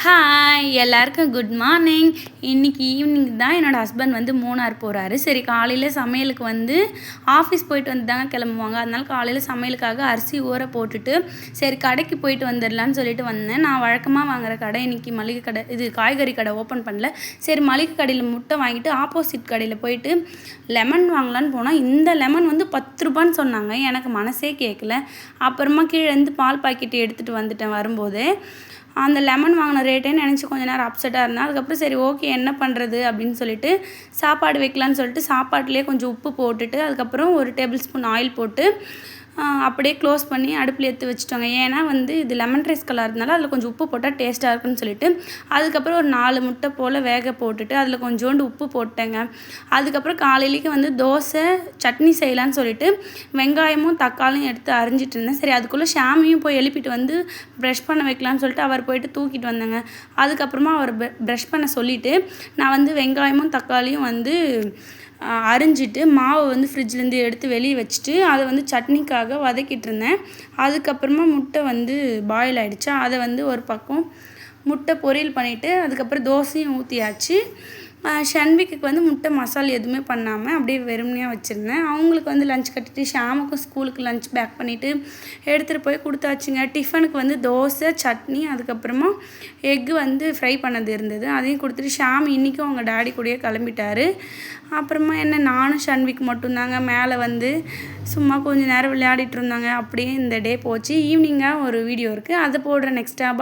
Hi எல்லாருக்கும் good morning. இன்றைக்கி evening தான் என்னோடய ஹஸ்பண்ட் வந்து மூணார் போகிறாரு. சரி காலையில் சமையலுக்கு வந்து ஆஃபீஸ் போயிட்டு வந்து தாங்க கிளம்புவாங்க. அதனால காலையில் சமையலுக்காக அரிசி ஊற போட்டுட்டு சரி கடைக்கு போயிட்டு வந்துடலான்னு சொல்லிட்டு வந்தேன். நான் வழக்கமாக வாங்குகிற கடை இன்றைக்கி மளிகை கடை இது காய்கறி கடை ஓப்பன் பண்ணல. சரி மளிகை கடையில் முட்டை வாங்கிட்டு ஆப்போசிட் கடையில் போயிட்டு லெமன் வாங்கலான்னு போனால் இந்த லெமன் வந்து 10 ரூபான்னு சொன்னாங்க. எனக்கு மனசே கேட்கல. அப்புறமா கீழேருந்து பால் பாக்கெட்டு எடுத்துகிட்டு வந்துட்டேன். வரும்போது அந்த லெமன் வாங்கின ரேட்டே நினச்சி கொஞ்ச நேரம் அப்செட்டாக இருந்தேன். அதுக்கப்புறம் சரி ஓகே என்ன பண்ணுறது அப்படின்னு சொல்லிட்டு சாப்பாடு வைக்கலான்னு சொல்லிட்டு சாப்பாட்டிலே கொஞ்சம் உப்பு போட்டுட்டு அதுக்கப்புறம் 1 டேபிள் ஸ்பூன் ஆயில் போட்டு அப்படியே க்ளோஸ் பண்ணி அடுப்பில் எடுத்து வச்சுட்டோங்க. ஏன்னா வந்து இது லெமன் ரைஸ் கலர்னால அதில் கொஞ்சம் உப்பு போட்டால் டேஸ்ட்டாக இருக்குன்னு சொல்லிட்டு அதுக்கப்புறம் ஒரு 4 முட்டை போல் வேக போட்டுட்டு அதில் கொஞ்சோண்டு உப்பு போட்டேங்க. அதுக்கப்புறம் காலையிலேக்கு வந்து தோசை சட்னி செய்யலான்னு சொல்லிட்டு வெங்காயமும் தக்காளியும் எடுத்து அரிஞ்சிட்டு இருந்தேன். சரி அதுக்குள்ளே ஷாமியும் போய் எழுப்பிட்டு வந்து ப்ரஷ் பண்ண வைக்கலான்னு சொல்லிட்டு அவர் போயிட்டு தூக்கிட்டு வந்தேங்க. அதுக்கப்புறமா அவர் ப்ரஷ் பண்ண சொல்லிவிட்டு நான் வந்து வெங்காயமும் தக்காளியும் வந்து அரிஞ்சிட்டு மாவை வந்து ஃப்ரிட்ஜ்லேருந்து எடுத்து வெளியே வச்சுட்டு அதை வந்து சட்னிக்காக வதக்கிட்டு இருந்தேன். அதுக்கப்புறமா முட்டை வந்து பாயில் ஆகிடுச்சா அதை வந்து ஒரு பக்கம் முட்டை பொரியல் பண்ணிவிட்டு அதுக்கப்புறம் தோசையும் ஊற்றியாச்சு. ஷன்விக்கு வந்து முட்டை மசாலா எதுவுமே பண்ணாமல் அப்படியே வெறுமனையாக வச்சுருந்தேன். அவங்களுக்கு வந்து லஞ்ச் கட்டிட்டு ஷாமுக்கும் ஸ்கூலுக்கு லஞ்ச் பேக் பண்ணிவிட்டு எடுத்துகிட்டு போய் கொடுத்தாச்சுங்க. டிஃபனுக்கு வந்து தோசை சட்னி அதுக்கப்புறமா எக்கு வந்து ஃப்ரை பண்ணது இருந்தது. அதையும் கொடுத்துட்டு ஷாம் இன்றைக்கும் அவங்க டேடி கூடயே கிளம்பிட்டாரு. அப்புறமா என்ன நானும் ஷன்விக்கு மட்டும்தாங்க மேலே வந்து சும்மா கொஞ்சம் நேரம் விளையாடிட்டு இருந்தாங்க. அப்படியே இந்த டே போச்சு. ஈவினிங்காக ஒரு வீடியோ இருக்குது அதை போடுறேன் நெக்ஸ்ட்டாக.